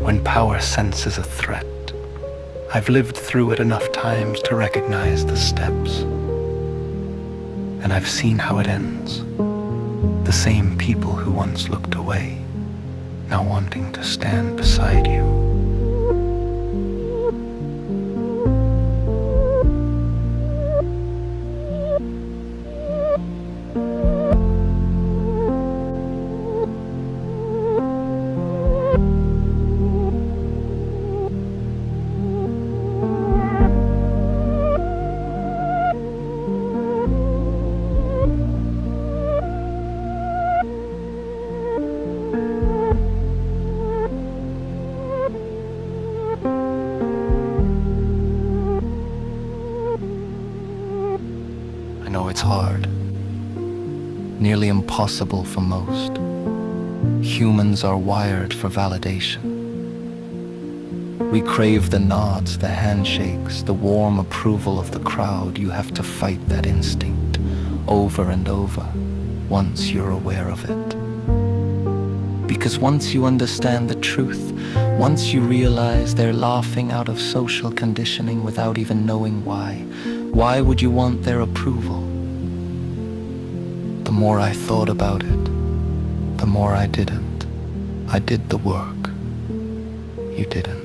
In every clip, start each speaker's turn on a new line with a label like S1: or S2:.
S1: when power senses a threat. I've lived through it enough times to recognize the steps. And I've seen how it ends. The same people who once looked away, now wanting to stand beside you. I know it's hard, nearly impossible for most. Humans are wired for validation. We crave the nods, the handshakes, the warm approval of the crowd. You have to fight that instinct over and over once you're aware of it. Because once you understand the truth, once you realize they're laughing out of social conditioning without even knowing why would you want their approval? The more I thought about it, the more I didn't. I did the work. You didn't.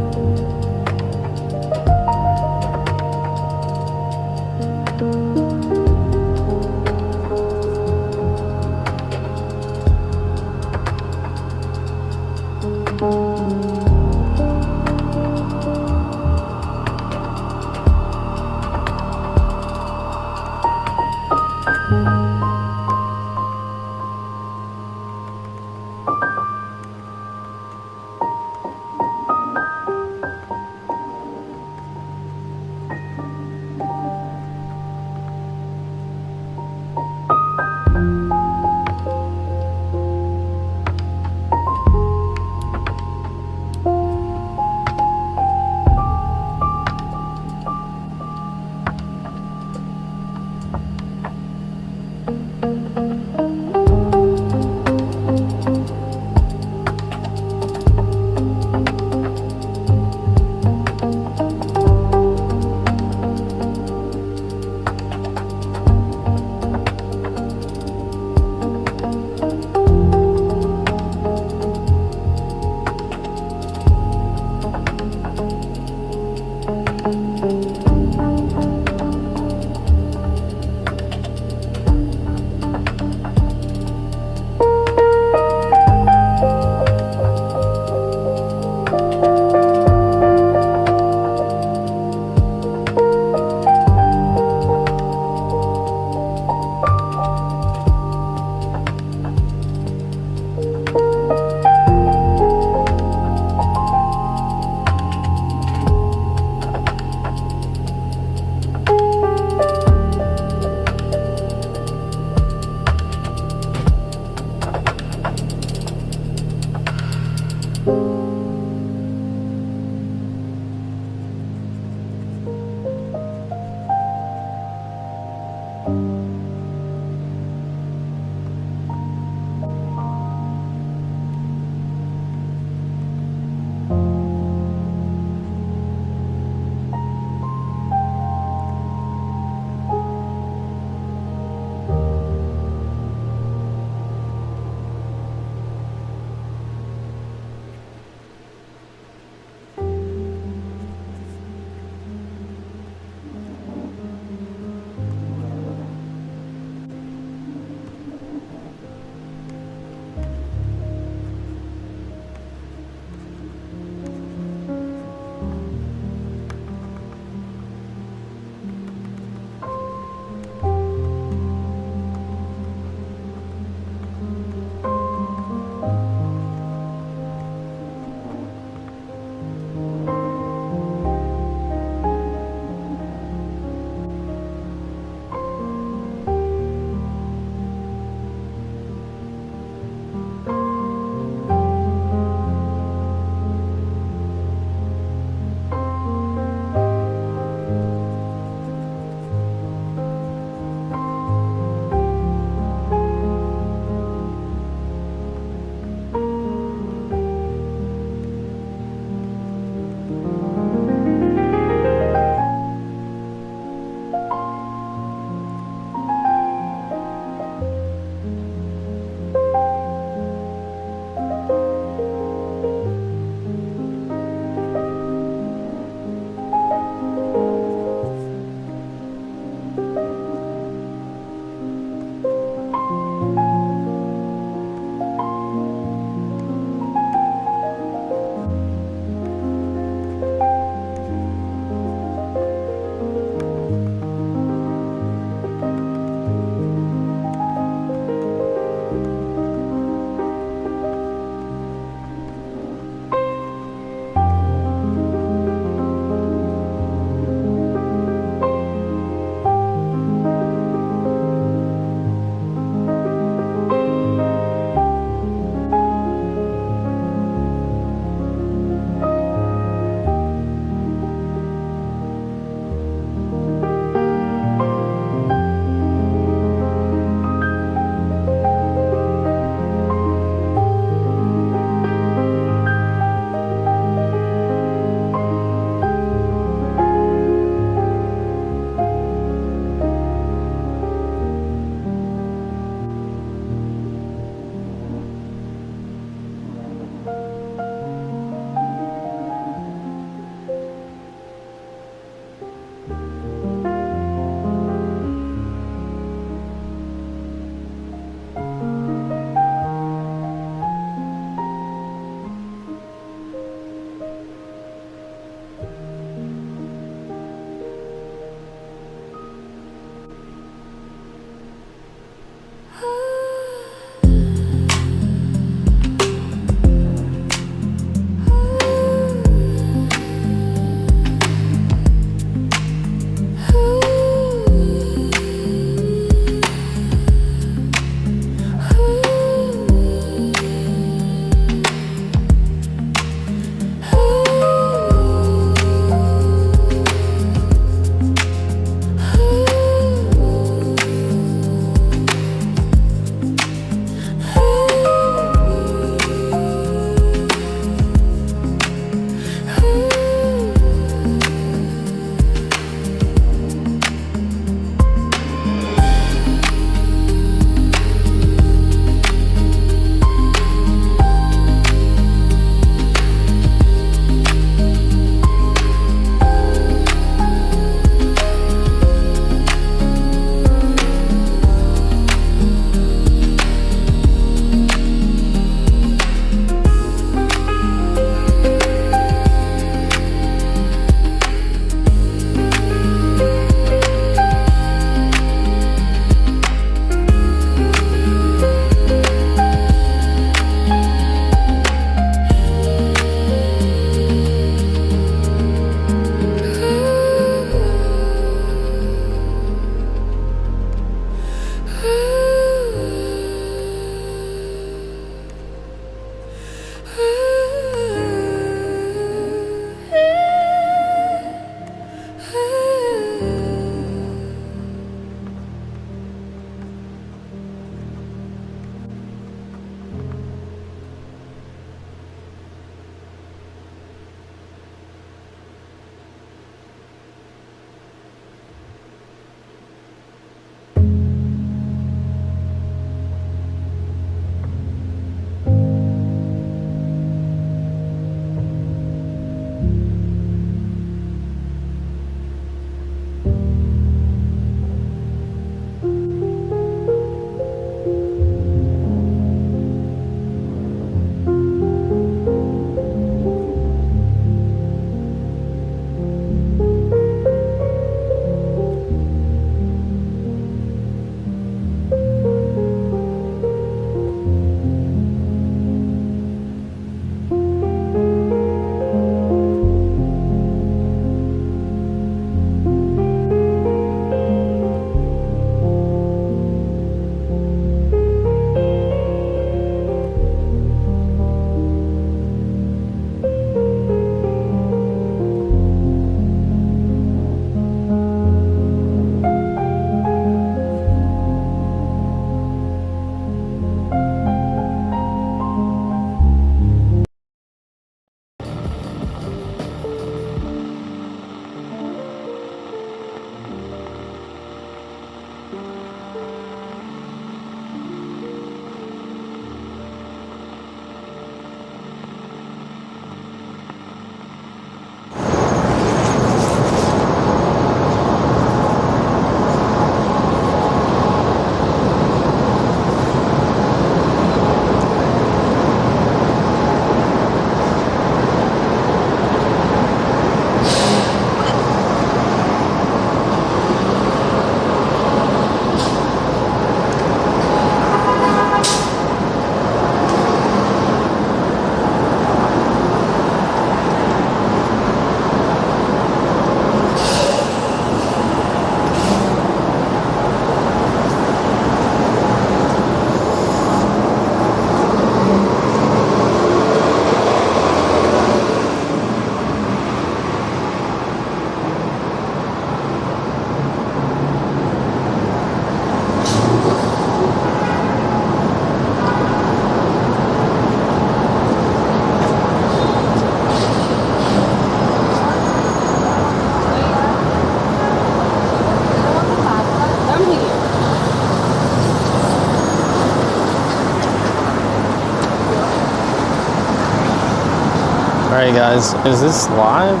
S2: Hey guys, is this live?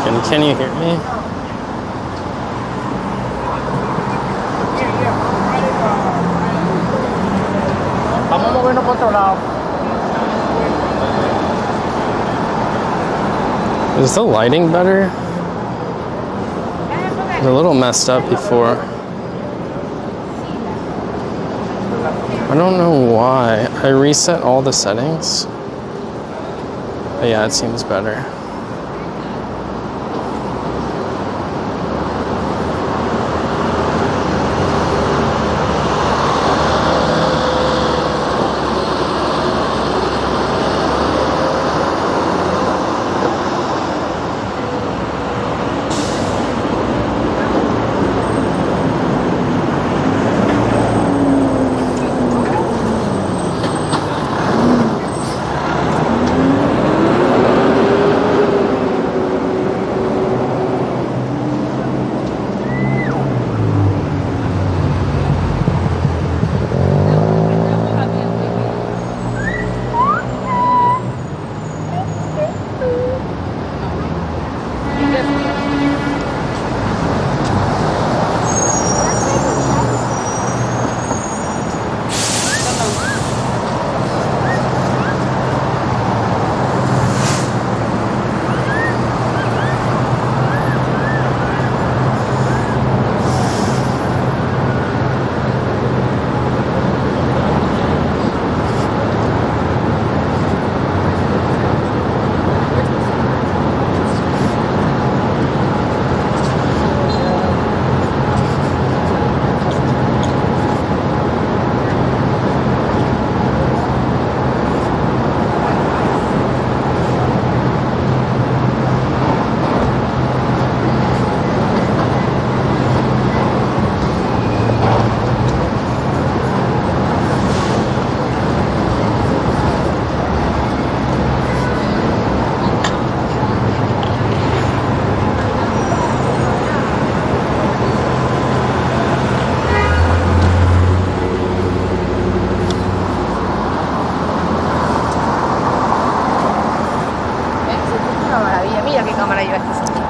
S2: And can you hear me?
S3: Vamos a movernos por otro lado.
S2: Is the lighting better? It's a little messed up before. I don't know why. I reset all the settings. But yeah, it seems better.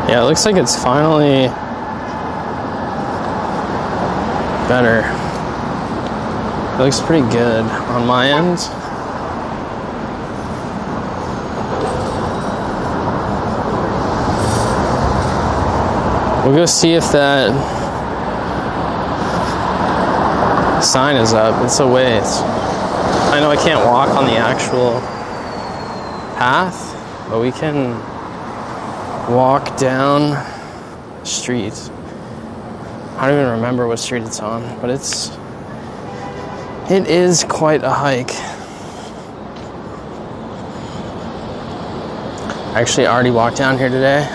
S2: Yeah, it looks like it's finally better. It looks pretty good on my end. We'll go see if that sign is up. It's a ways. I know I can't walk on the actual path, but we can walk down the street. I don't even remember what street it's on, but it is quite a hike. I actually already walked down here today,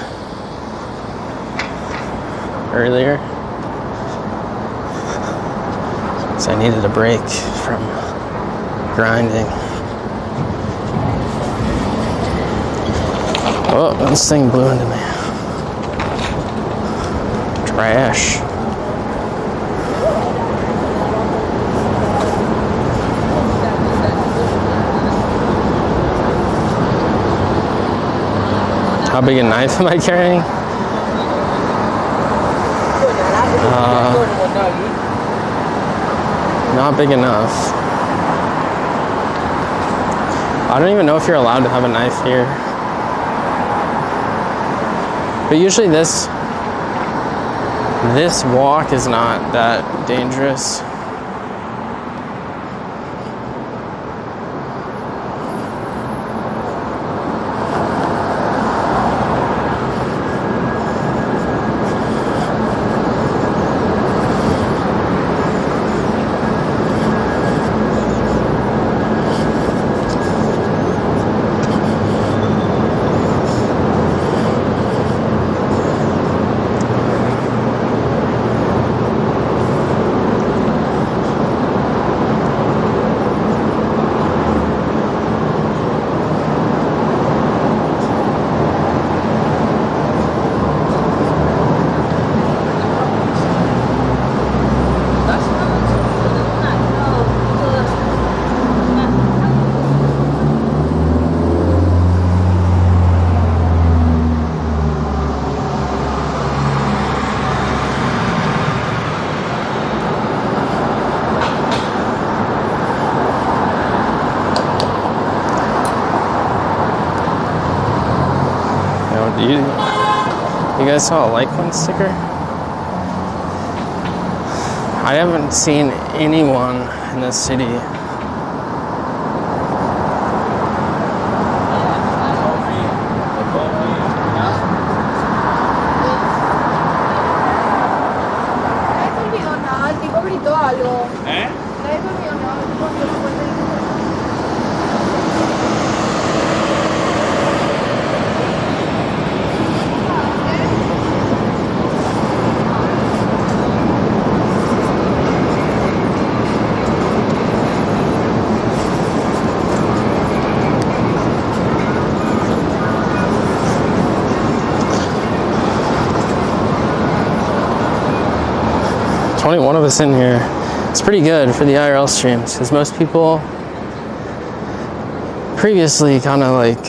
S2: earlier, so I needed a break from grinding. Oh, this thing blew into me. Trash. How big a knife am I carrying? Not big enough. I don't even know if you're allowed to have a knife here. But usually this walk is not that dangerous. You guys saw a Litecoin sticker? I haven't seen anyone in this city. Only one of us in here. It's pretty good for the IRL streams because most people previously kind of like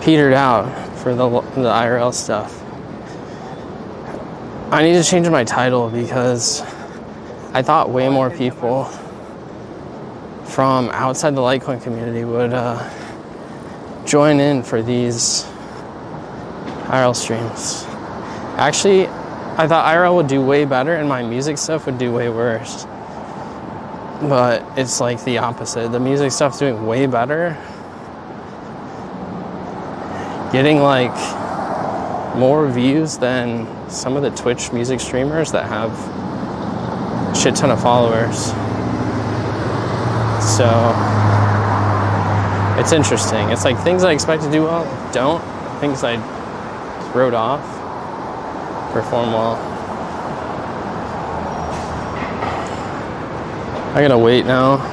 S2: petered out for the IRL stuff. I need to change my title because I thought way more people from outside the Litecoin community would join in for these IRL streams. Actually, I thought IRL would do way better and my music stuff would do way worse. But it's like the opposite. The music stuff's doing way better. Getting like more views than some of the Twitch music streamers that have a shit ton of followers. So it's interesting. It's like things I expect to do well don't. Things I wrote off perform well. I gotta wait now.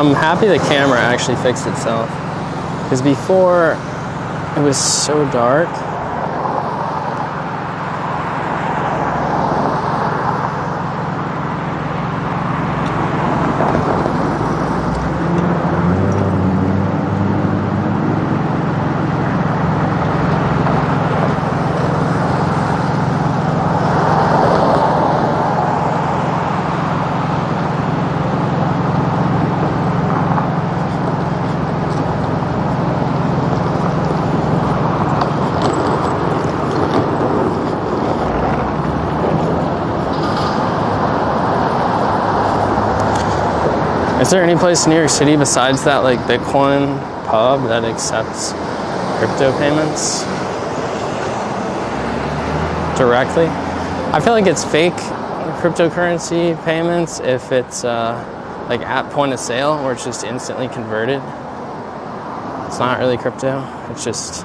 S2: I'm happy the camera actually fixed itself, because before it was so dark. Is there any place in New York City besides that like Bitcoin pub that accepts crypto payments directly? I feel like it's fake cryptocurrency payments if it's like at point of sale where it's just instantly converted. It's not really crypto. It's just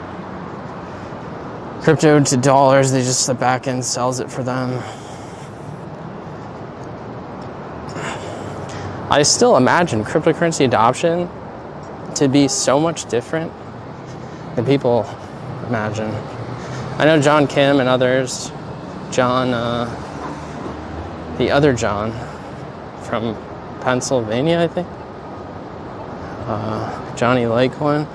S2: crypto to dollars. They just, the back end sells it for them. I still imagine cryptocurrency adoption to be so much different than people imagine. I know John Kim and others, John, the other John, from Pennsylvania, I think. Johnny Litecoin.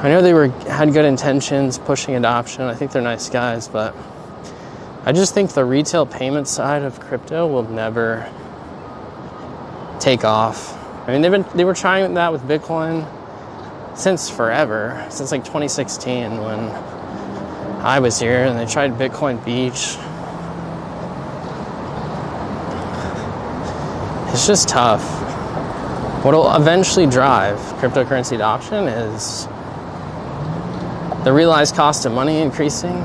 S2: I know they had good intentions pushing adoption. I think they're nice guys, but I just think the retail payment side of crypto will never take off. I mean, they were trying that with Bitcoin since forever, since like 2016 when I was here, and they tried Bitcoin Beach. It's just tough. What'll eventually drive cryptocurrency adoption is the realized cost of money increasing.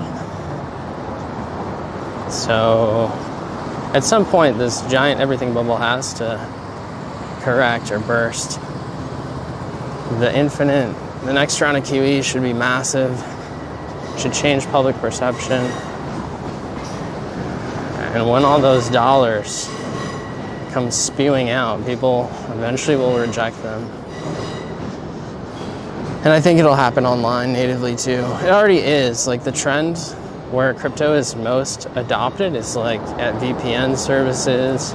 S2: So at some point, this giant everything bubble has to correct or burst. The next round of QE should be massive, should change public perception. And when all those dollars come spewing out, people eventually will reject them. And I think it'll happen online natively too. It already is. Like the trend where crypto is most adopted is like at VPN services,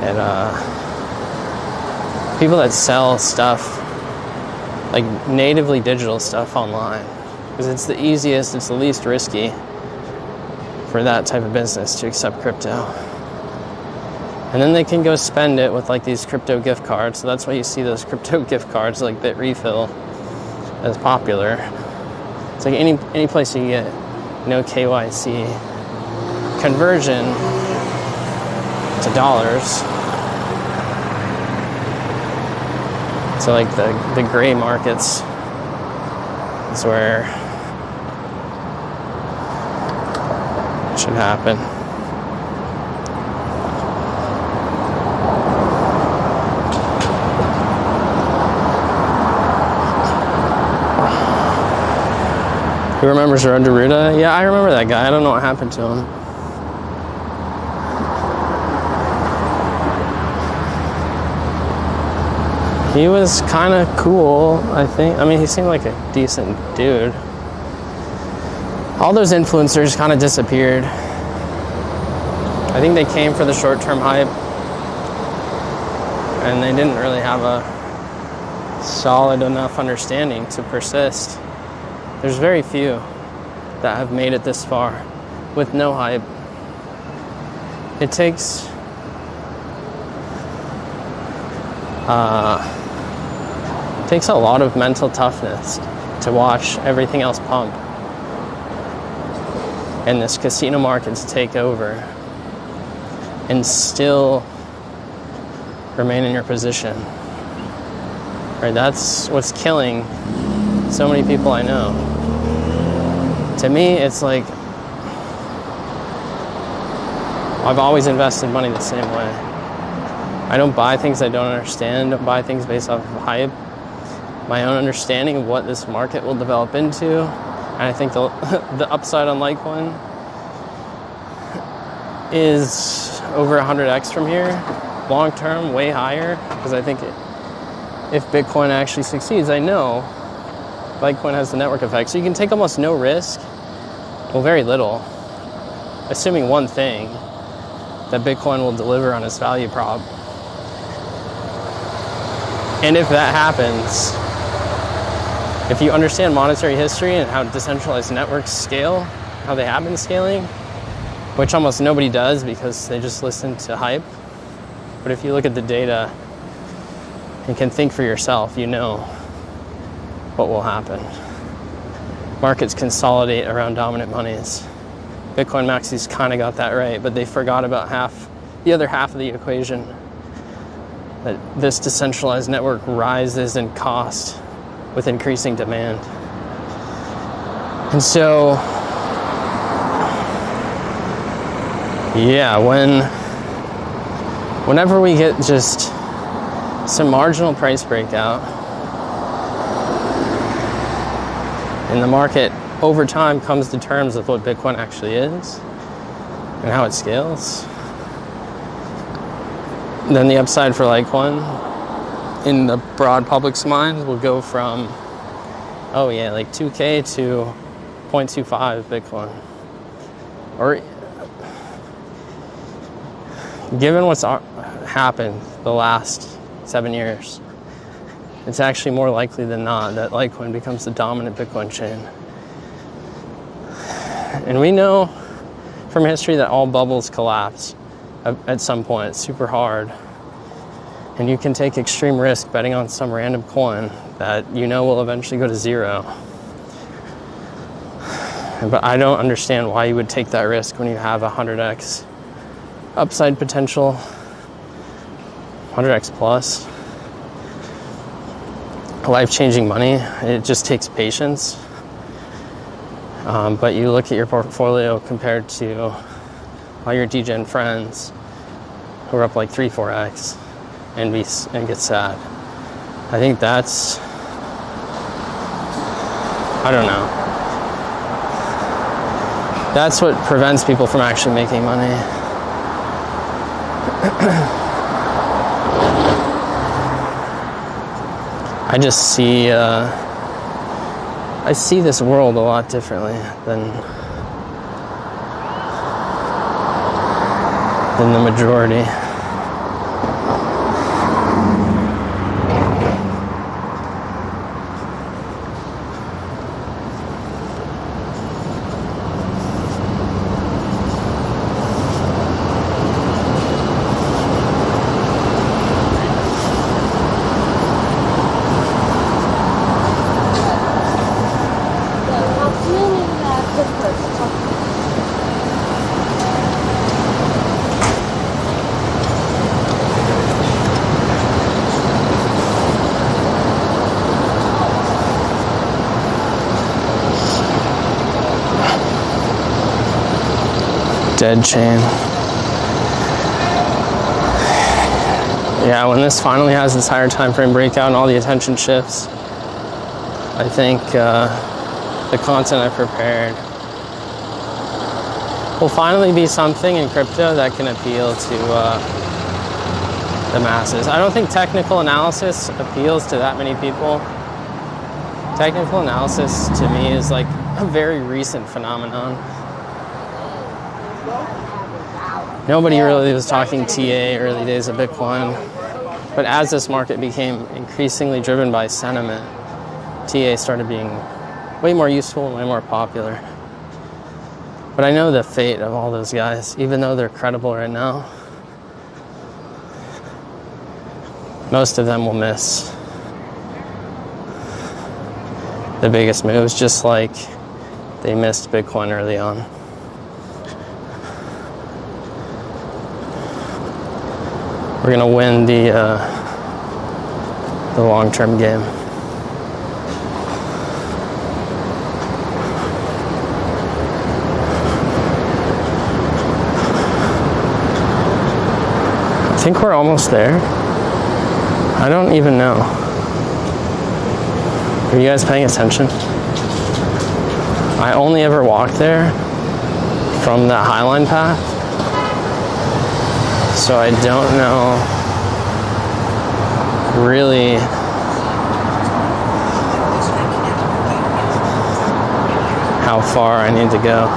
S2: at people that sell stuff, like natively digital stuff online. Because it's the easiest, it's the least risky for that type of business to accept crypto. And then they can go spend it with like these crypto gift cards. So that's why you see those crypto gift cards like BitRefill as popular. It's like any place you get no KYC conversion to dollars. So like the gray markets is where it should happen. Who remembers Road to Ruta? Yeah, I remember that guy. I don't know what happened to him. He was kind of cool, I think. I mean, he seemed like a decent dude. All those influencers kind of disappeared. I think they came for the short-term hype, and they didn't really have a solid enough understanding to persist. There's very few that have made it this far with no hype. It takes a lot of mental toughness to watch everything else pump and this casino market to take over and still remain in your position. Right? That's what's killing so many people I know. To me, it's like I've always invested money the same way. I don't buy things I don't understand. Don't buy things based off of hype. My own understanding of what this market will develop into, and I think the upside on Litecoin is over 100x from here. Long term, way higher, because I think if Bitcoin actually succeeds, I know Litecoin has the network effect. So you can take almost no risk, well, very little, assuming one thing, that Bitcoin will deliver on its value prop. And if that happens, if you understand monetary history and how decentralized networks scale, how they have been scaling, which almost nobody does because they just listen to hype. But if you look at the data and can think for yourself, you know what will happen. Markets consolidate around dominant monies. Bitcoin maxis kind of got that right, but they forgot about the other half of the equation. That this decentralized network rises in cost with increasing demand. And so, yeah, whenever we get just some marginal price breakout and the market over time comes to terms with what Bitcoin actually is and how it scales, then the upside for Litecoin in the broad public's mind will go from, oh yeah, like 2K to 0.25 Bitcoin. Or given what's happened the last 7 years, it's actually more likely than not that Litecoin becomes the dominant Bitcoin chain. And we know from history that all bubbles collapse at some point. It's super hard. And you can take extreme risk betting on some random coin that you know will eventually go to zero. But I don't understand why you would take that risk when you have 100x upside potential, 100x plus. Life-changing money, it just takes patience. But you look at your portfolio compared to all your degen friends who are up like 3-4x and get sad. I think that's, I don't know. That's what prevents people from actually making money. I just see, I see this world a lot differently than the majority. Dead chain. Yeah, when this finally has this higher time frame breakout and all the attention shifts, I think the content I prepared will finally be something in crypto that can appeal to the masses. I don't think technical analysis appeals to that many people. Technical analysis to me is like a very recent phenomenon. Nobody really was talking TA early days of Bitcoin, but as this market became increasingly driven by sentiment, TA started being way more useful and way more popular. But I know the fate of all those guys, even though they're credible right now. Most of them will miss the biggest moves, just like they missed Bitcoin early on. We're gonna win the long-term game. I think we're almost there. I don't even know. Are you guys paying attention? I only ever walked there from that Highline path. So I don't know really how far I need to go.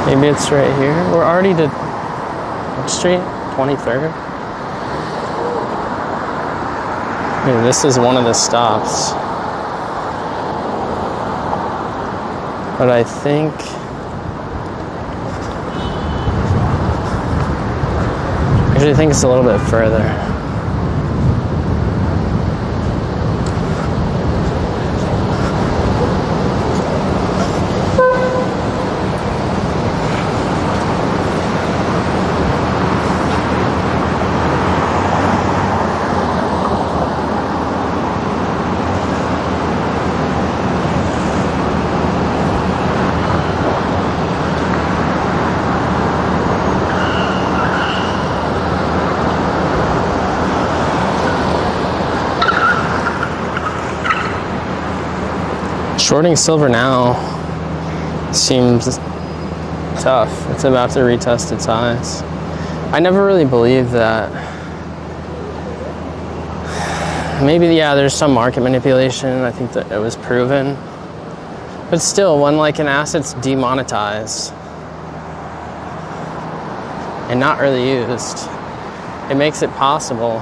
S2: Maybe it's right here. We're already to what street? 23rd? Maybe this is one of the stops. But I think I think it's a little bit further. Shorting silver now seems tough. It's about to retest its highs. I never really believed that. Maybe, yeah, there's some market manipulation. I think that it was proven. But still, when like an asset's demonetized and not really used, it makes it possible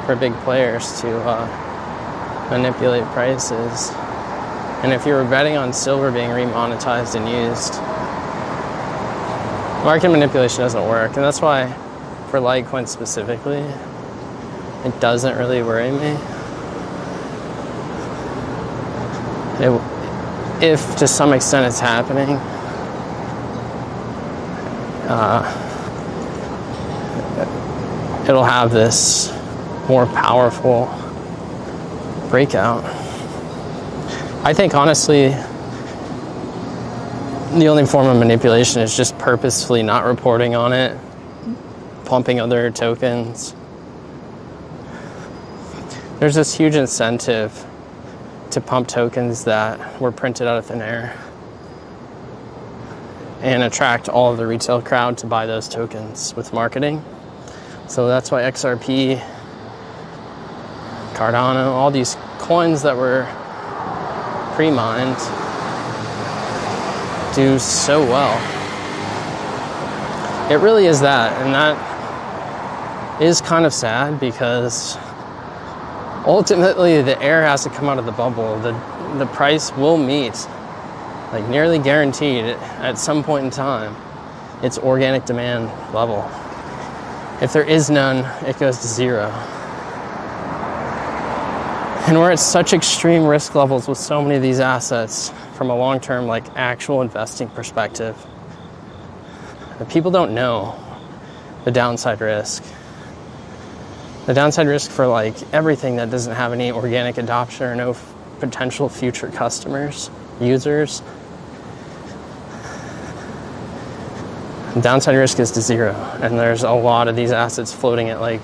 S2: for big players to manipulate prices. And if you were betting on silver being remonetized and used, market manipulation doesn't work. And that's why for Litecoin specifically, it doesn't really worry me. If to some extent it's happening, it'll have this more powerful breakout. I think honestly, the only form of manipulation is just purposefully not reporting on it, pumping other tokens. There's this huge incentive to pump tokens that were printed out of thin air and attract all of the retail crowd to buy those tokens with marketing. So that's why XRP, Cardano, all these coins that were pre-mined do so well. It really is that, and that is kind of sad because ultimately the air has to come out of the bubble. The price will meet, like nearly guaranteed at some point in time, its organic demand level. If there is none, it goes to zero. And we're at such extreme risk levels with so many of these assets from a long-term, like actual investing perspective, that people don't know the downside risk. The downside risk for like everything that doesn't have any organic adoption or no potential future customers, users. The downside risk is to zero. And there's a lot of these assets floating at like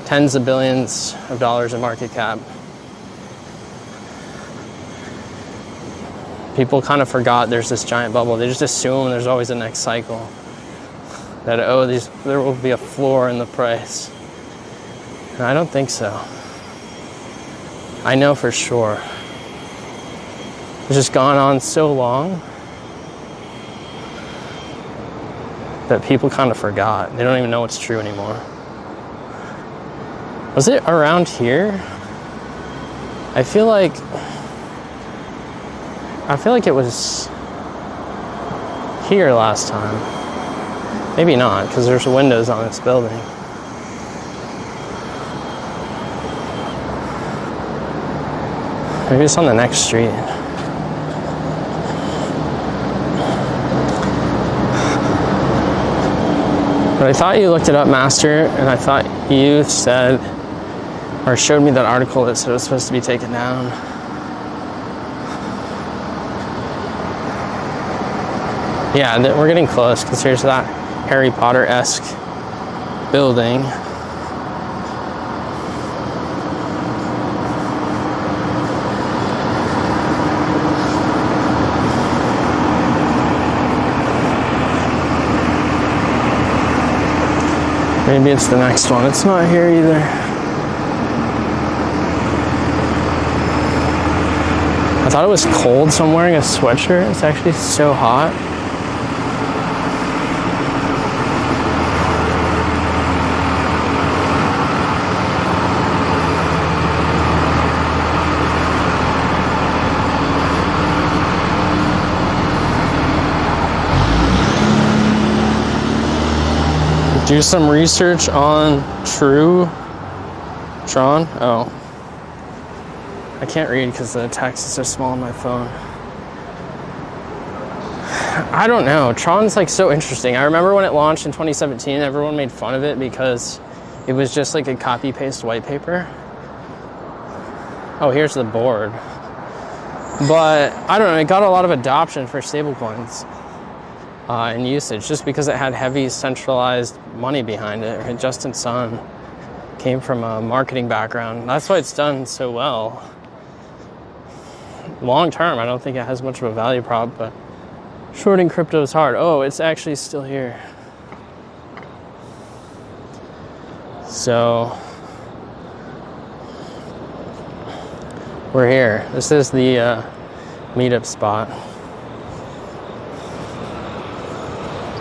S2: tens of billions of dollars in market cap. People kind of forgot there's this giant bubble. They just assume there's always a next cycle. That, there will be a floor in the price. And I don't think so. I know for sure. It's just gone on so long that people kind of forgot. They don't even know what's true anymore. Was it around here? I feel like it was here last time. Maybe not, because there's windows on this building. Maybe it's on the next street. But I thought you looked it up, Master, and I thought you said, or showed me that article that said it was supposed to be taken down. Yeah, we're getting close, because here's that Harry Potter-esque building. Maybe it's the next one. It's not here either. I thought it was cold, so I'm wearing a sweatshirt. It's actually so hot. Do some research on Tron. Oh. I can't read because the text is so small on my phone. I don't know. Tron's like so interesting. I remember when it launched in 2017, everyone made fun of it because it was just like a copy-paste white paper. Oh, here's the board. But I don't know, it got a lot of adoption for stablecoins. And usage, just because it had heavy centralized money behind it. Right? Justin Sun came from a marketing background. That's why it's done so well. Long term, I don't think it has much of a value prop, but shorting crypto is hard. Oh, it's actually still here. So we're here. This is the meetup spot.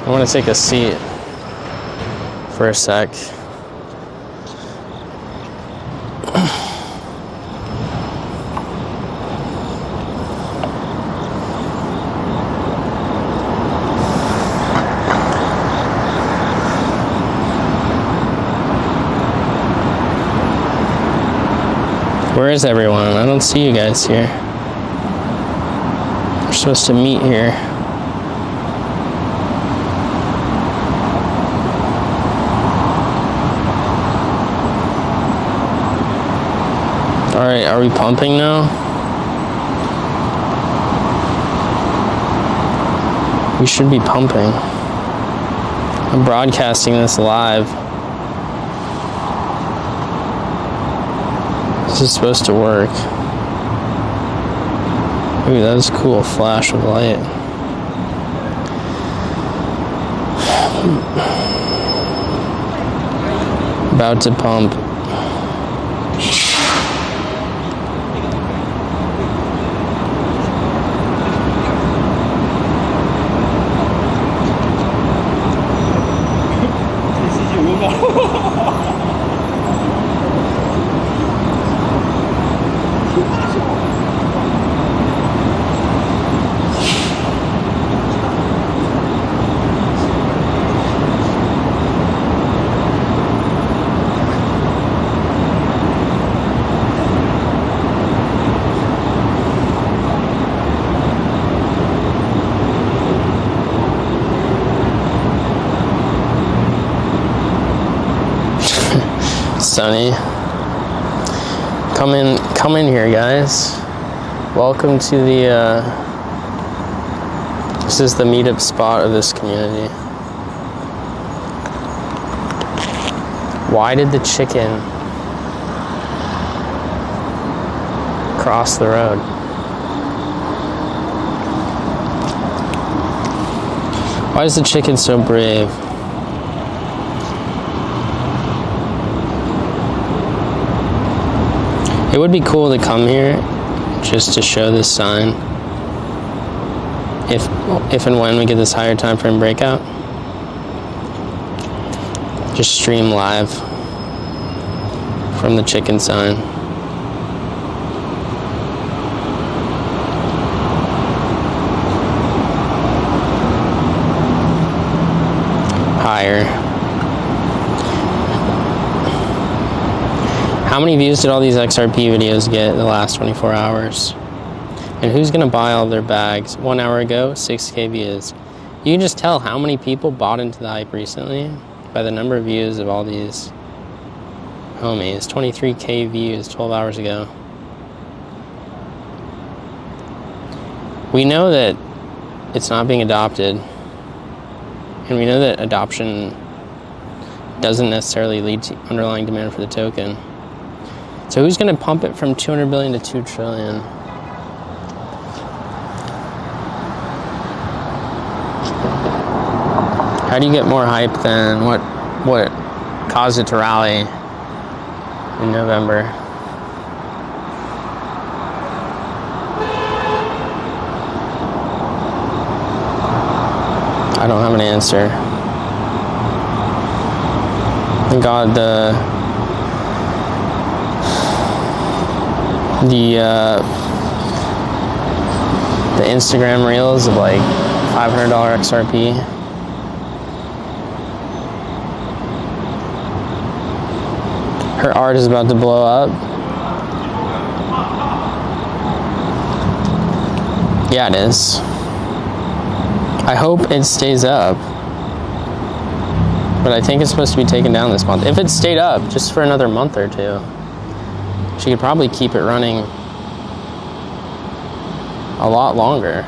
S2: I want to take a seat for a sec. Where is everyone? I don't see you guys here. We're supposed to meet here. Alright, are we pumping now? We should be pumping. I'm broadcasting this live. This is supposed to work. Ooh, that was a cool flash of light. About to pump. Sunny. Come in here, guys. Welcome to the this is the meetup spot of this community. Why did the chicken cross the road? Why is the chicken so brave? It would be cool to come here just to show this sign if and when we get this higher time frame breakout. Just stream live from the chicken sign. Higher. How many views did all these XRP videos get in the last 24 hours? And who's gonna buy all their bags? 1 hour ago, 6K views. You can just tell how many people bought into the hype recently by the number of views of all these homies. 23K views 12 hours ago. We know that it's not being adopted. And we know that adoption doesn't necessarily lead to underlying demand for the token. So who's going to pump it from 200 billion to 2 trillion? How do you get more hype than what caused it to rally in November? I don't have an answer. Thank God the Instagram reels of like $500 XRP. Her art is about to blow up. Yeah, it is. I hope it stays up. But I think it's supposed to be taken down this month. If it stayed up just for another month or two, she could probably keep it running a lot longer.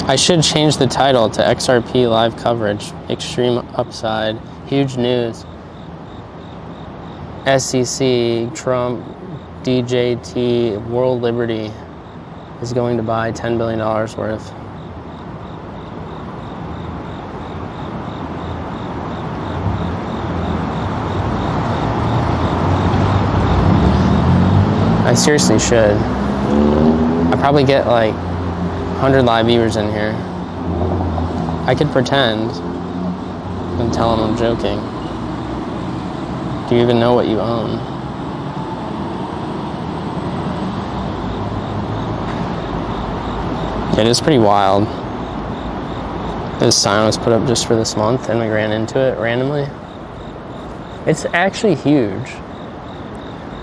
S2: I should change the title to XRP live coverage, extreme upside, huge news. SEC, Trump, DJT, World Liberty is going to buy $10 billion worth. I seriously should. I probably get like 100 live viewers in here. I could pretend and tell them I'm joking. Do you even know what you own? It is pretty wild. This sign was put up just for this month and we ran into it randomly. It's actually huge.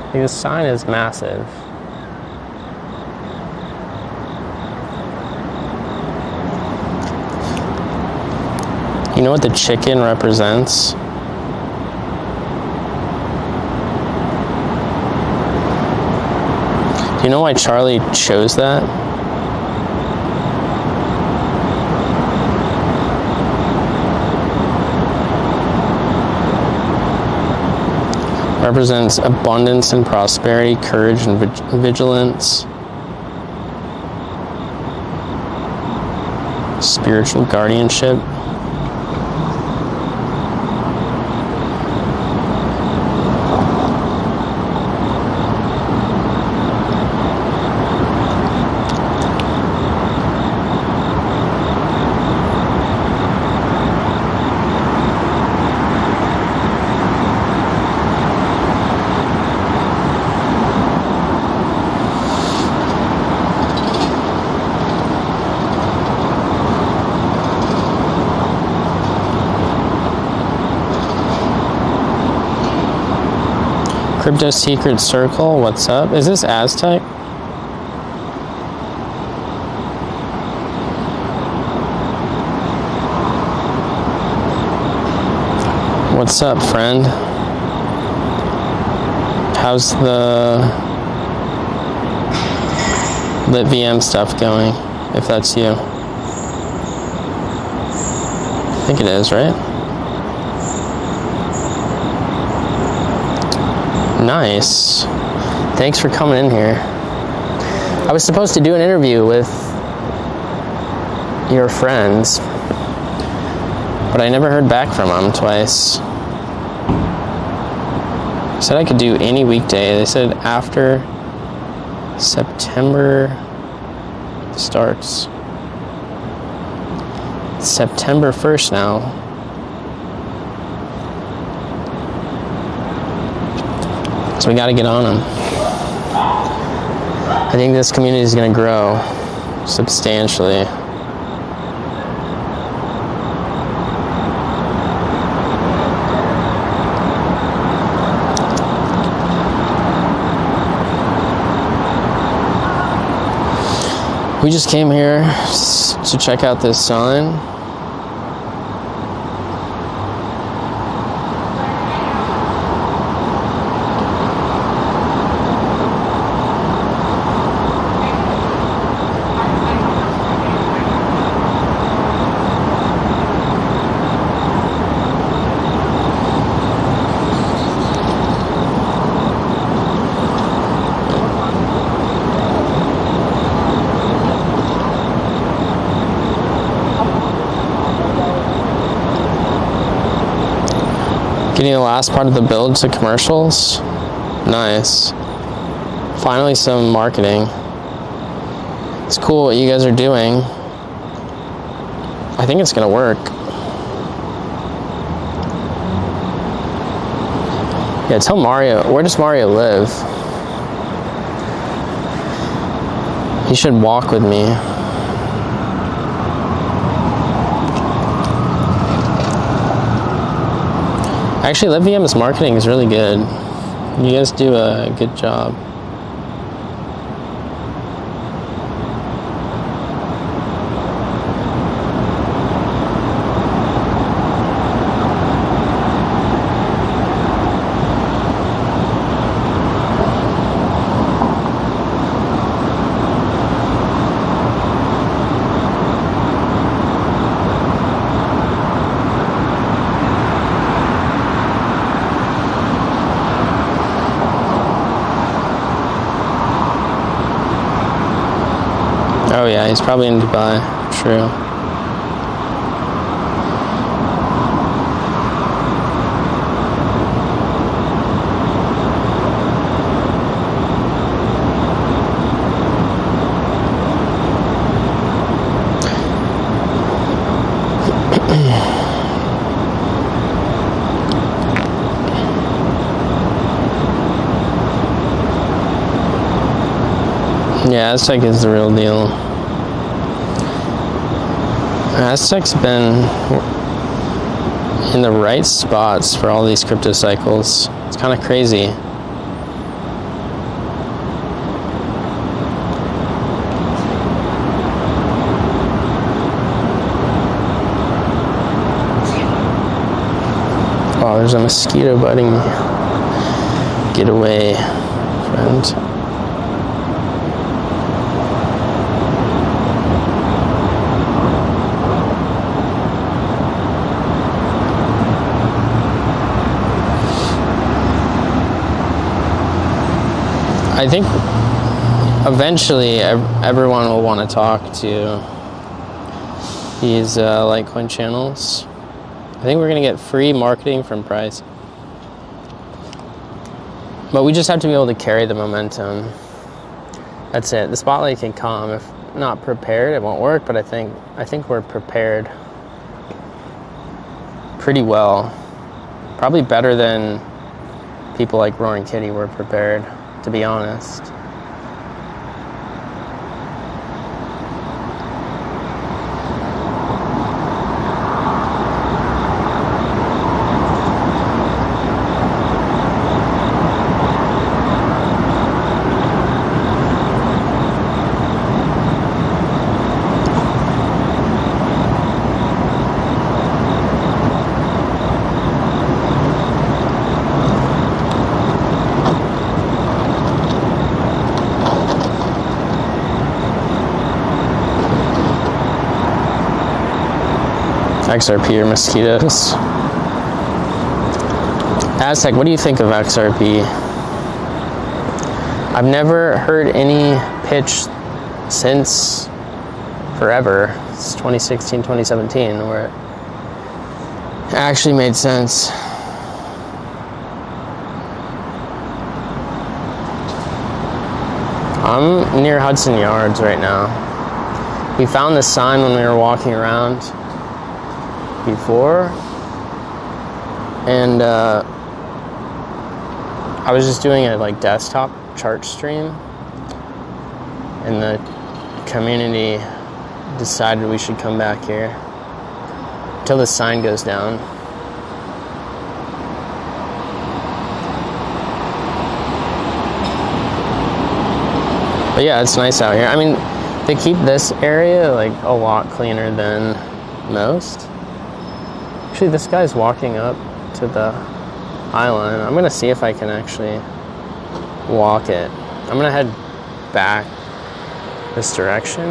S2: Like, this sign is massive. You know what the chicken represents? Do you know why Charlie chose that? Represents abundance and prosperity, courage and vigilance, spiritual guardianship. Crypto Secret Circle, what's up? Is this Aztec? What's up, friend? How's the lit VM stuff going, if that's you? I think it is, right? Nice. Thanks for coming in here. I was supposed to do an interview with your friends, but I never heard back from them twice. Said I could do any weekday. They said after September starts. It's September 1st now. So we got to get on them. I think this community is going to grow substantially. We just came here to check out this sign. Getting the last part of the build to commercials. Nice. Finally some marketing. It's cool what you guys are doing. I think it's gonna work. Yeah, tell Mario, where does Mario live? He should walk with me. Actually, LiveVM's marketing is really good. You guys do a good job. Oh yeah, he's probably in Dubai. True. Yeah, Aztec is the real deal. Aztec's been in the right spots for all these crypto cycles. It's kind of crazy. Oh, there's a mosquito biting me. Get away, friend. I think eventually everyone will want to talk to these Litecoin channels. I think we're going to get free marketing from Price. But we just have to be able to carry the momentum. That's it. The spotlight can come. If not prepared, it won't work, but I think we're prepared pretty well. Probably better than people like Roaring Kitty were prepared, to be honest. XRP or mosquitoes. Aztec, what do you think of XRP? I've never heard any pitch since forever. It's 2016, 2017, where it actually made sense. I'm near Hudson Yards right now. We found this sign when we were walking around before, and I was just doing a desktop chart stream, and the community decided we should come back here until the sign goes down. But yeah, it's nice out here. I mean, they keep this area a lot cleaner than most. Actually, this guy's walking up to the island. I'm gonna see if I can actually walk it. I'm gonna head back this direction.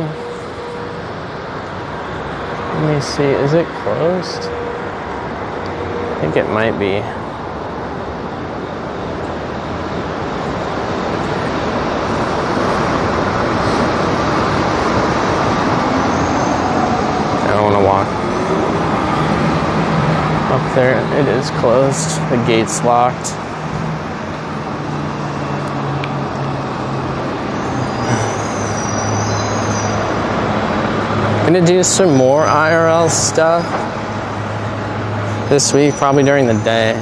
S2: Let me see, is it closed? I think it might be. I don't wanna walk up there. It is closed. The gate's locked. I'm gonna do some more IRL stuff this week, probably during the day.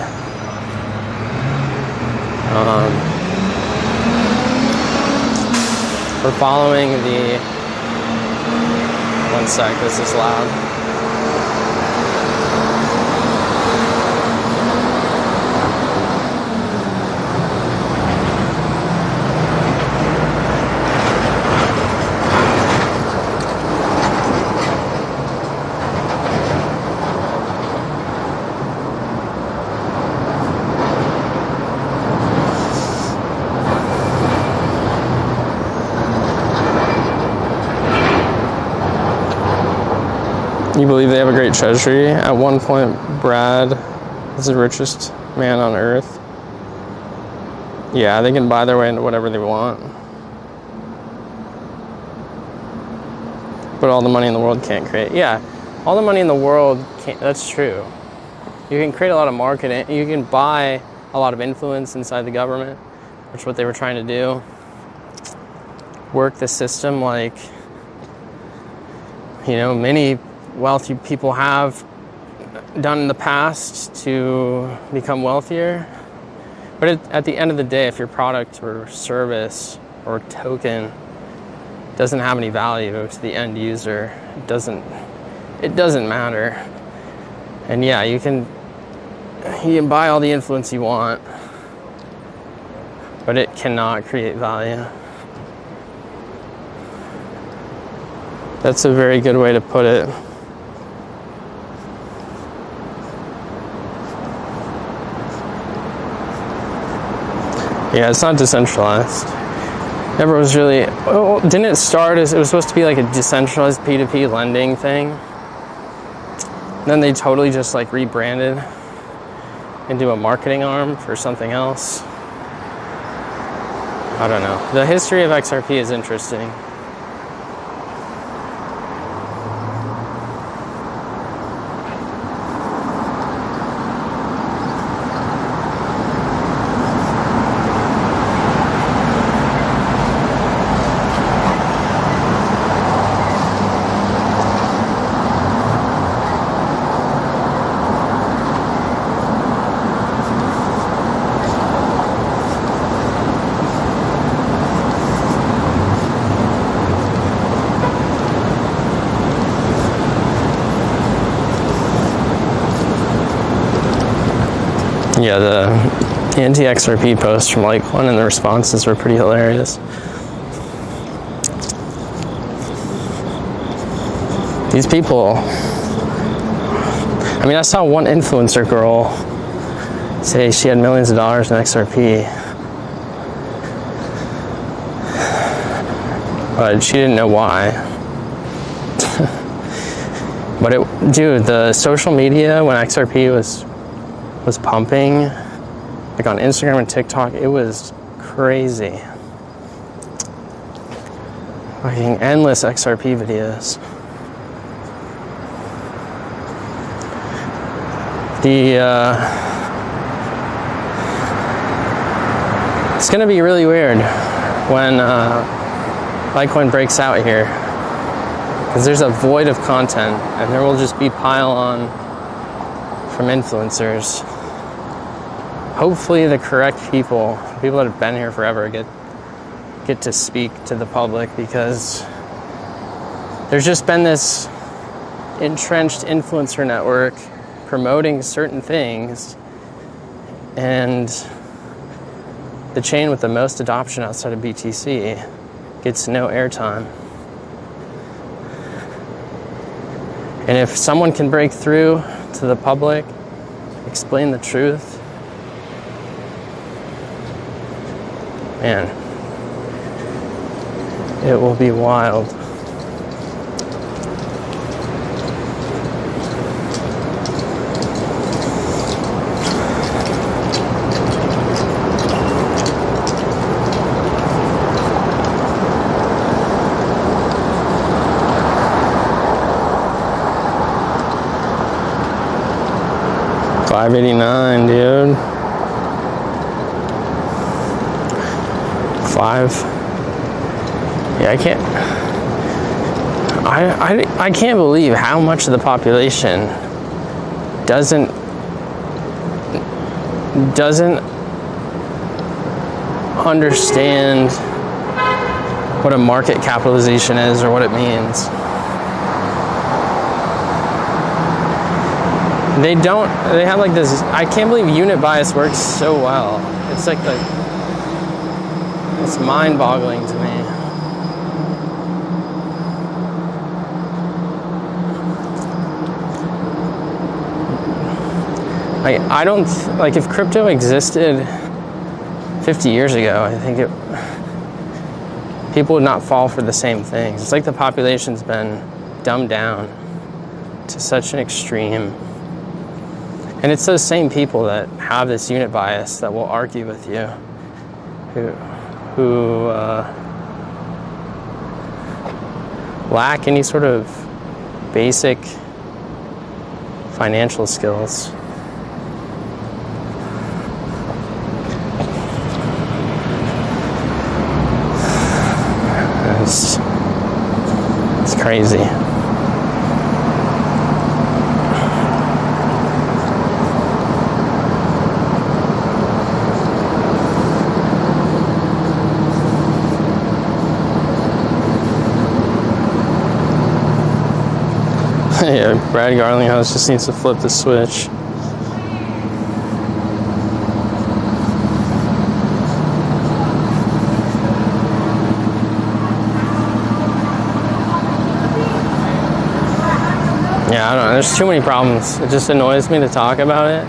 S2: We're following the... One sec, this is loud. You believe they have a great treasury? At one point, Brad is the richest man on earth. Yeah, they can buy their way into whatever they want. But all the money in the world can't create. Yeah, all the money in the world can't. That's true. You can create a lot of marketing. You can buy a lot of influence inside the government, which is what they were trying to do. Work the system like, many wealthy people have done in the past to become wealthier. But at the end of the day, if your product or service or token doesn't have any value to the end user. It doesn't matter. And yeah, you can buy all the influence you want, but it cannot create value. That's a very good way to put it. Yeah, it's not decentralized. Never was really, didn't it start as, it was supposed to be like a decentralized P2P lending thing. Then they totally just like rebranded into a marketing arm for something else. I don't know. The history of XRP is interesting. Yeah, the anti-XRP posts from Litecoin and the responses were pretty hilarious. These people, I mean, I saw one influencer girl say she had millions of dollars in XRP, but she didn't know why. But dude, the social media when XRP was pumping, like on Instagram and TikTok, it was crazy. Fucking endless XRP videos. It's gonna be really weird when Litecoin breaks out here, because there's a void of content and there will just be pile on from influencers. Hopefully the correct people that have been here forever get to speak to the public, because there's just been this entrenched influencer network promoting certain things, and the chain with the most adoption outside of BTC gets no airtime. And if someone can break through to the public, explain the truth, man, it will be wild. $5.89, dude. Yeah, I can't believe how much of the population doesn't understand what a market capitalization is or what it means. They have like this, I can't believe unit bias works so well. It's like it's mind-boggling to me. I don't, like, if crypto existed 50 years ago, I think people would not fall for the same things. It's like the population's been dumbed down to such an extreme. And it's those same people that have this unit bias that will argue with you, who lack any sort of basic financial skills. It's crazy. Yeah, Brad Garlinghouse just needs to flip the switch. Yeah, I don't know. There's too many problems. It just annoys me to talk about it.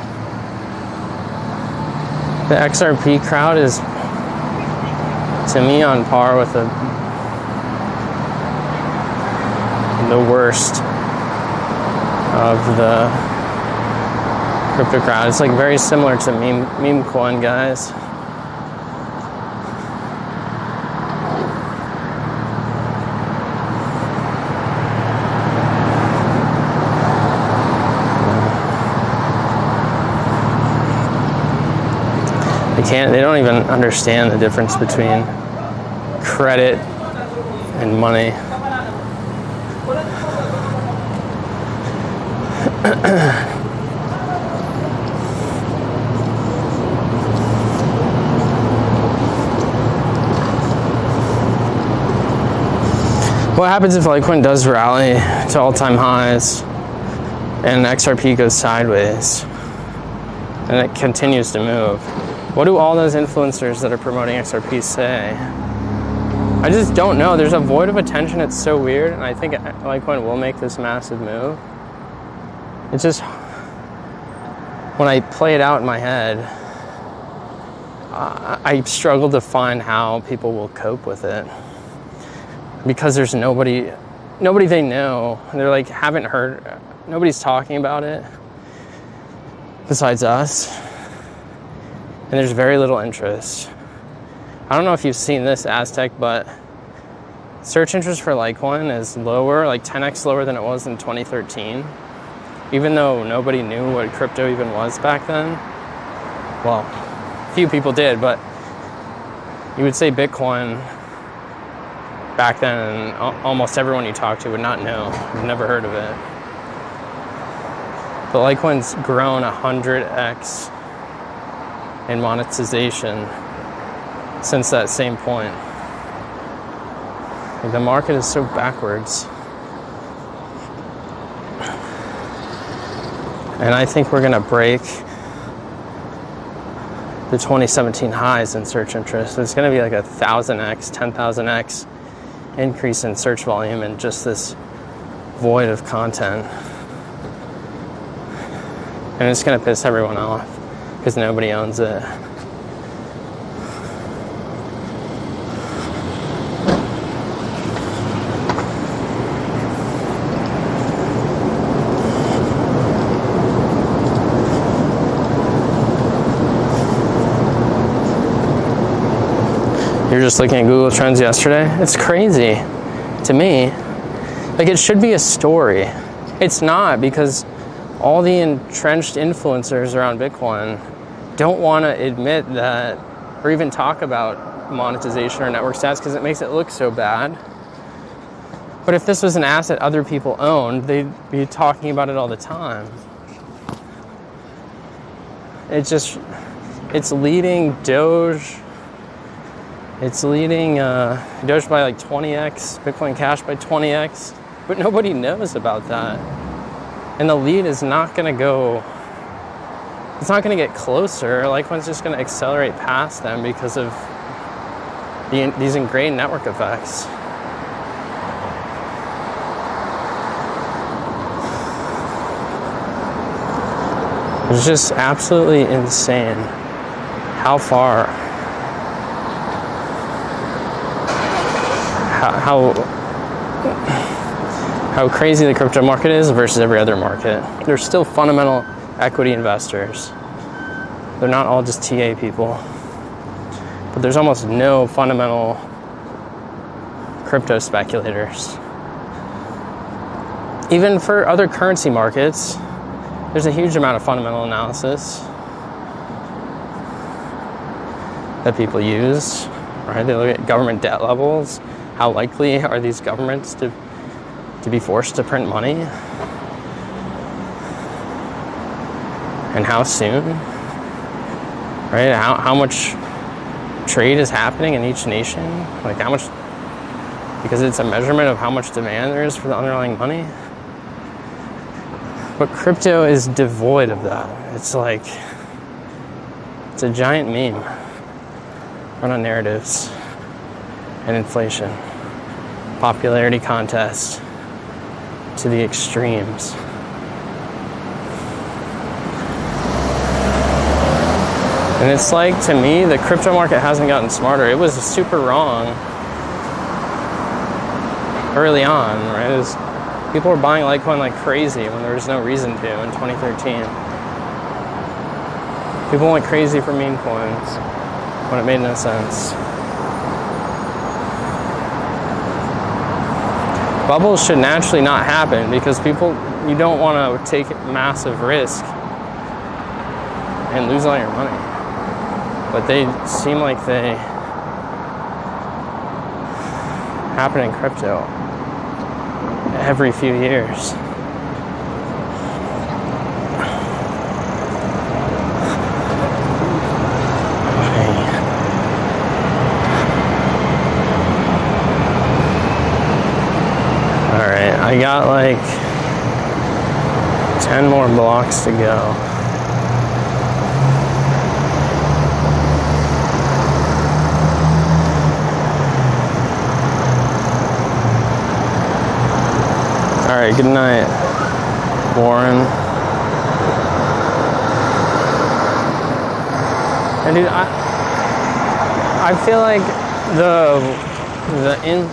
S2: The XRP crowd is, to me, on par with the worst of the crypto crowd. It's like very similar to meme coin guys. They don't even understand the difference between credit and money. What happens if Litecoin does rally to all-time highs and XRP goes sideways and it continues to move? What do all those influencers that are promoting XRP say? I just don't know. There's a void of attention. It's so weird, and I think Litecoin will make this massive move. It's just, when I play it out in my head, I struggle to find how people will cope with it. Because there's nobody they know. They're like, haven't heard, nobody's talking about it besides us. And there's very little interest. I don't know if you've seen this, Aztec, but search interest for Litecoin is lower, like 10x lower than it was in 2013. Even though nobody knew what crypto even was back then. Well, few people did, but you would say Bitcoin back then, and almost everyone you talk to would not know. I've never heard of it. But Litecoin's grown 100x in monetization since that same point. Like, the market is so backwards. And I think we're gonna break the 2017 highs in search interest. It's gonna be like 1,000x, 10,000x increase in search volume in just this void of content. And it's gonna piss everyone off because nobody owns it. You're just looking at Google Trends yesterday? It's crazy to me. Like, it should be a story. It's not, because all the entrenched influencers around Bitcoin don't want to admit that or even talk about monetization or network stats because it makes it look so bad. But if this was an asset other people owned, they'd be talking about it all the time. It's leading Doge. It's leading Doge by like 20x, Bitcoin Cash by 20x, but nobody knows about that. And the lead is not going to go, it's not going to get closer. Litecoin's just going to accelerate past them because of these ingrained network effects. It's just absolutely insane how far, how crazy the crypto market is versus every other market. There's still fundamental equity investors. They're not all just TA people. But there's almost no fundamental crypto speculators. Even for other currency markets, there's a huge amount of fundamental analysis that people use, right? They look at government debt levels. How likely are these governments to be forced to print money? And how soon? Right? How much trade is happening in each nation? Like, how much, because it's a measurement of how much demand there is for the underlying money. But crypto is devoid of that. It's like, it's a giant meme run on narratives and inflation. Popularity contest to the extremes. And it's like, to me, the crypto market hasn't gotten smarter. It was super wrong early on, right? People were buying Litecoin like crazy when there was no reason to in 2013. People went crazy for meme coins when it made no sense. Bubbles should naturally not happen because you don't want to take massive risk and lose all your money. But they seem like they happen in crypto every few years. Alright, I got like 10 more blocks to go. Alright, good night, Warren. And dude, I feel like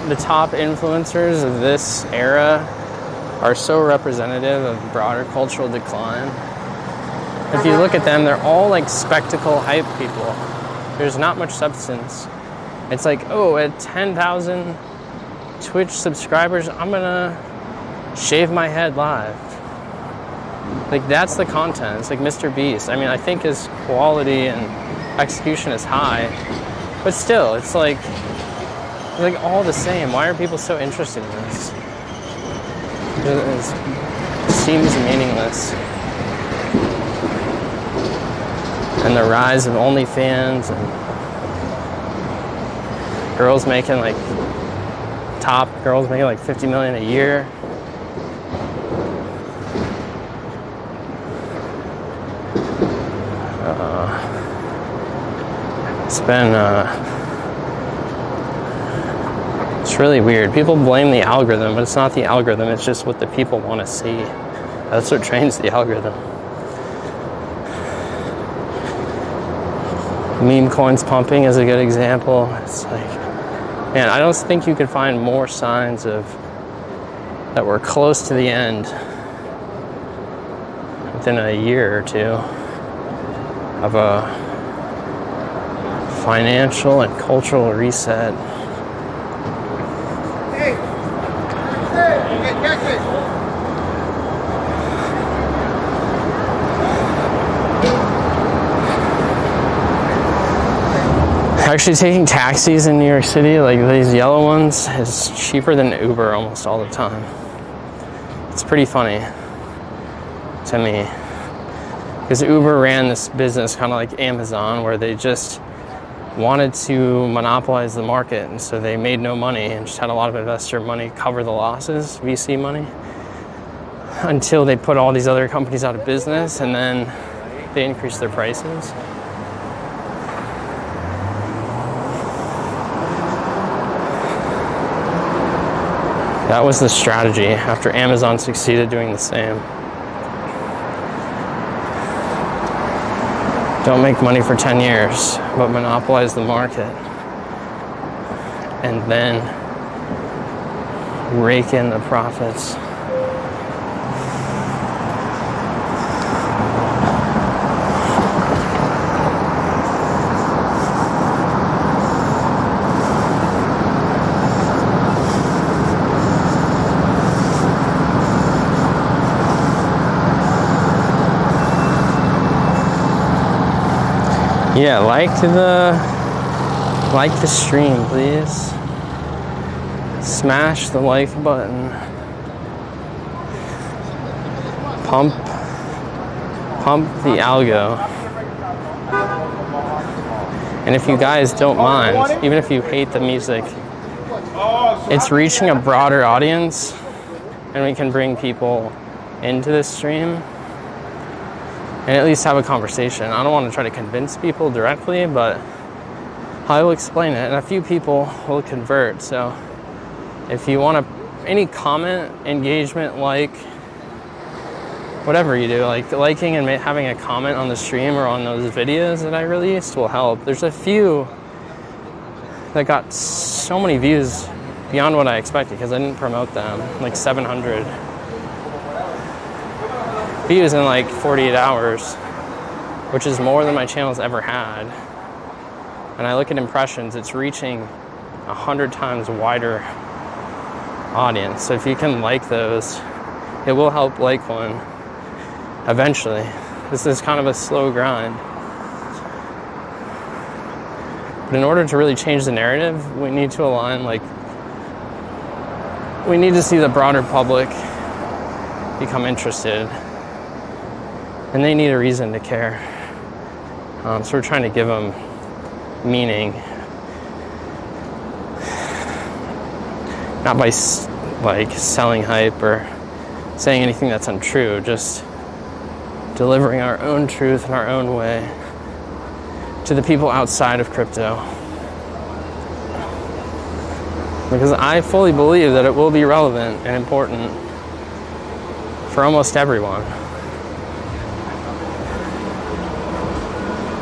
S2: the top influencers of this era are so representative of broader cultural decline. If you look at them, they're all like spectacle hype people. There's not much substance. It's like, oh, at 10,000 Twitch subscribers, I'm gonna shave my head live. Like, that's the content. It's like Mr. Beast. I mean, I think his quality and execution is high, but still, it's like all the same. Why are people so interested in this? It seems meaningless. And the rise of OnlyFans and girls making like $50 million a year. It's really weird. People blame the algorithm, but it's not the algorithm, it's just what the people want to see. That's what trains the algorithm. Meme coins pumping is a good example. It's like, man, I don't think you can find more signs of that we're close to the end within a year or two of a financial and cultural reset. Actually, taking taxis in New York City, like these yellow ones, is cheaper than Uber almost all the time. It's pretty funny to me. Because Uber ran this business kind of like Amazon, where they just wanted to monopolize the market, and so they made no money and just had a lot of investor money cover the losses, VC money, until they put all these other companies out of business, and then they increased their prices. That was the strategy after Amazon succeeded doing the same. Don't make money for 10 years, but monopolize the market. And then rake in the profits. Yeah, like the stream, please. Smash the like button. Pump the algo. And if you guys don't mind, even if you hate the music, it's reaching a broader audience, and we can bring people into this stream and at least have a conversation. I don't want to try to convince people directly, but I will explain it, and a few people will convert. So if you want any comment, engagement, like, whatever you do, like liking and having a comment on the stream or on those videos that I released will help. There's a few that got so many views beyond what I expected because I didn't promote them, like 700 views in like 48 hours, which is more than my channel's ever had. And I look at impressions, it's reaching 100 times wider audience. So if you can like those, it will help Litecoin eventually. This is kind of a slow grind. But in order to really change the narrative, we need to align, like, we need to see the broader public become interested. And they need a reason to care. So we're trying to give them meaning. Not by like selling hype or saying anything that's untrue, just delivering our own truth in our own way to the people outside of crypto. Because I fully believe that it will be relevant and important for almost everyone.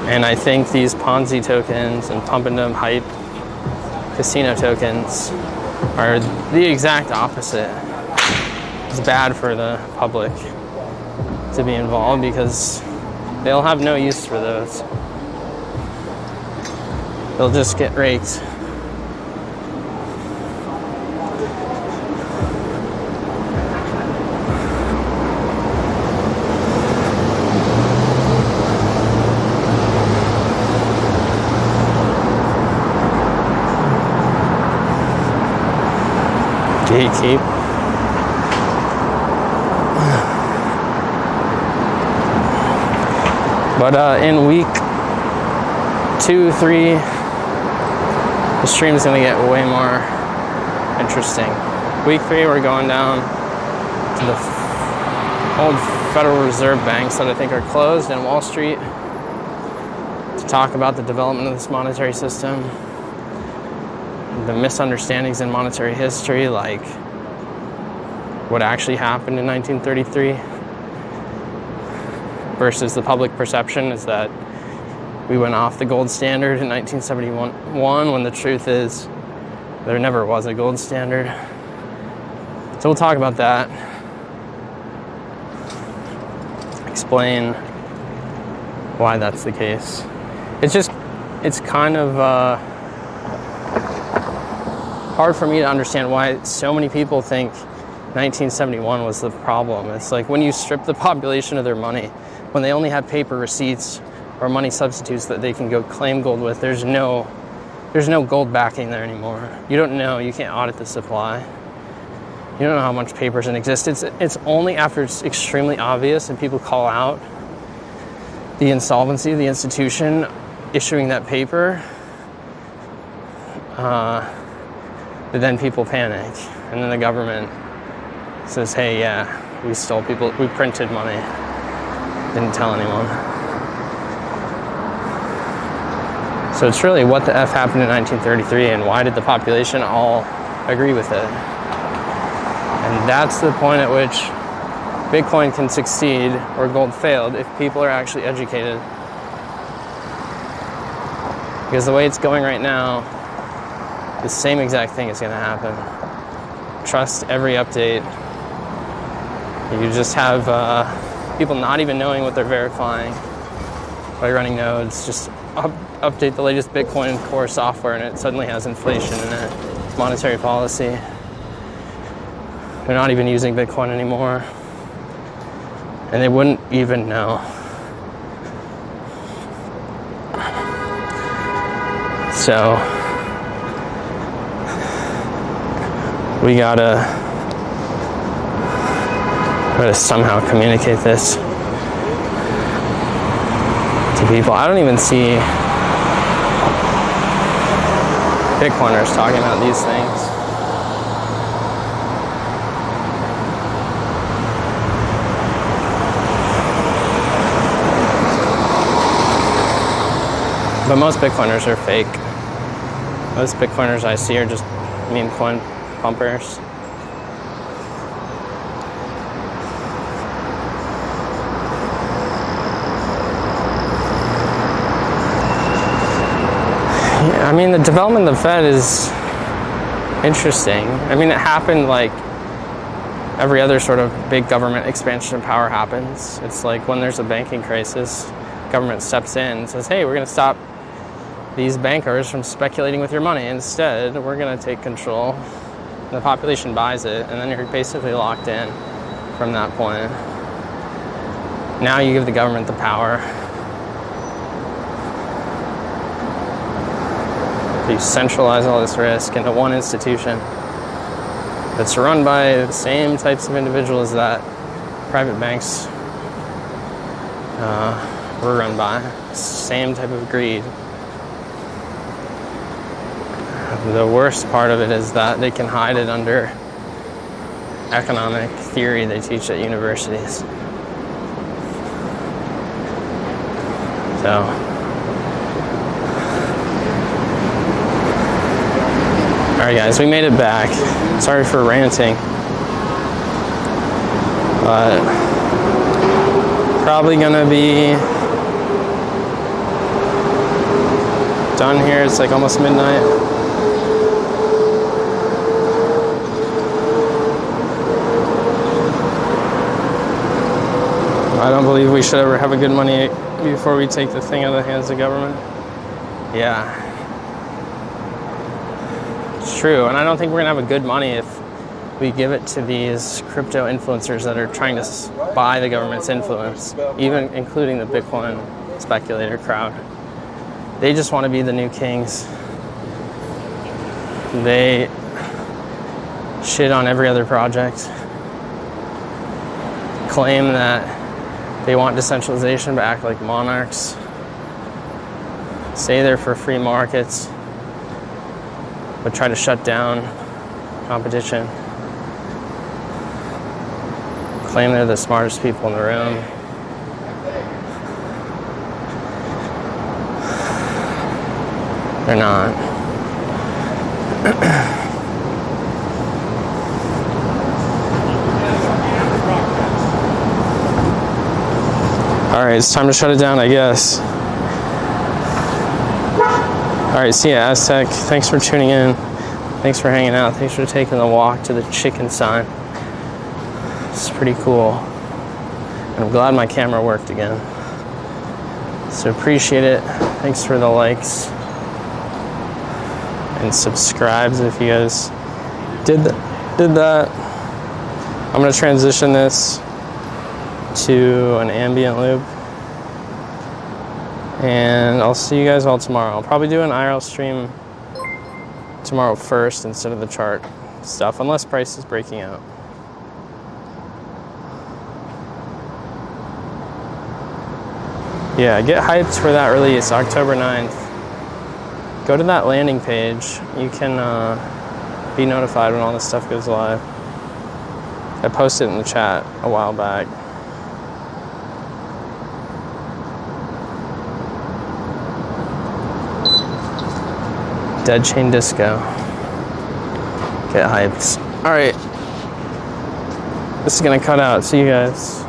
S2: And I think these Ponzi tokens and pump and dump hype casino tokens are the exact opposite. It's bad for the public to be involved because they'll have no use for those. They'll just get raked. Gatekeep. But in week 2, 3, the stream's gonna get way more interesting. Week 3, we're going down to the old Federal Reserve banks that I think are closed in Wall Street to talk about the development of this monetary system, the misunderstandings in monetary history, like what actually happened in 1933 versus the public perception is that we went off the gold standard in 1971 when the truth is there never was a gold standard. So we'll talk about that, explain why that's the case. It's kind of hard for me to understand why so many people think 1971 was the problem. It's like when you strip the population of their money, when they only have paper receipts or money substitutes that they can go claim gold with, there's no gold backing there anymore. You don't know, you can't audit the supply. You don't know how much paper's in existence. It's only after it's extremely obvious and people call out the insolvency of the institution issuing that paper, that then people panic. And then the government says, hey, yeah, we stole people, we printed money. Didn't tell anyone. So it's really what the F happened in 1933 and why did the population all agree with it? And that's the point at which Bitcoin can succeed or gold failed if people are actually educated. Because the way it's going right now, the same exact thing is going to happen. Trust every update. You just have people not even knowing what they're verifying by running nodes. Just update the latest Bitcoin core software and it suddenly has inflation in it. It's monetary policy. They're not even using Bitcoin anymore. And they wouldn't even know. So we gotta somehow communicate this to people. I don't even see Bitcoiners talking about these things. But most Bitcoiners are fake. Most Bitcoiners I see are just meme coin pumpers. Yeah, I mean, the development of the Fed is interesting. I mean, it happened like every other sort of big government expansion of power happens. It's like when there's a banking crisis, government steps in and says, hey, we're going to stop these bankers from speculating with your money. Instead, we're going to take control. The population buys it, and then you're basically locked in from that point. Now you give the government the power. You centralize all this risk into one institution that's run by the same types of individuals that private banks were run by. Same type of greed. The worst part of it is that they can hide it under economic theory they teach at universities. So, alright guys, we made it back. Sorry for ranting. But probably gonna be done here. It's like almost midnight. I don't believe we should ever have a good money before we take the thing out of the hands of government. Yeah. It's true, and I don't think we're gonna have a good money if we give it to these crypto influencers that are trying to buy the government's influence, even including the Bitcoin speculator crowd. They just want to be the new kings. They shit on every other project, claim that they want decentralization but act like monarchs, say they're for free markets but try to shut down competition, claim they're the smartest people in the room. They're not. Alright, it's time to shut it down, I guess. Alright, see ya, Aztec. Thanks for tuning in. Thanks for hanging out. Thanks for taking the walk to the Chikun sign. It's pretty cool. And I'm glad my camera worked again. So appreciate it. Thanks for the likes and subscribes if you guys did that. I'm gonna transition this to an ambient loop, and I'll see you guys all tomorrow. I'll probably do an IRL stream tomorrow first instead of the chart stuff, unless price is breaking out. Yeah, get hyped for that release, October 9th. Go to that landing page. You can be notified when all this stuff goes live. I posted it in the chat a while back. Dead Chain Disco. Get hyped. Alright. This is gonna cut out. See you guys.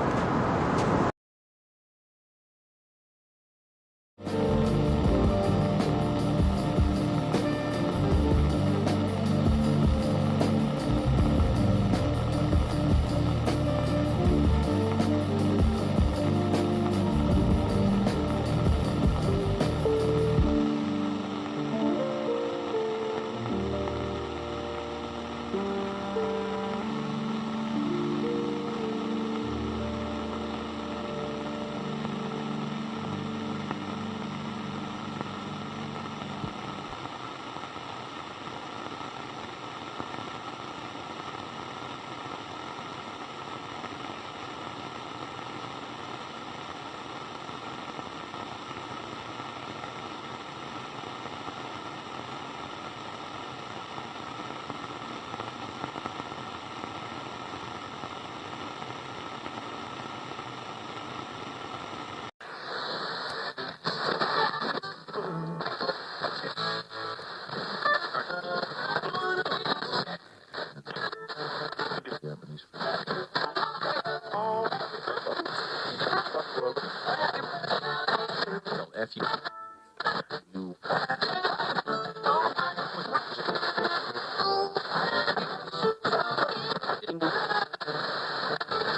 S4: If you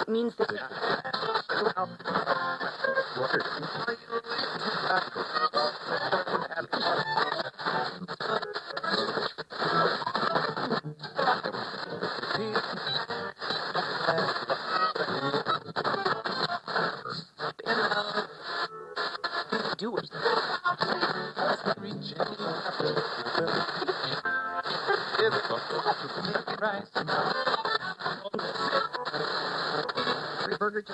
S4: means that do it. Burger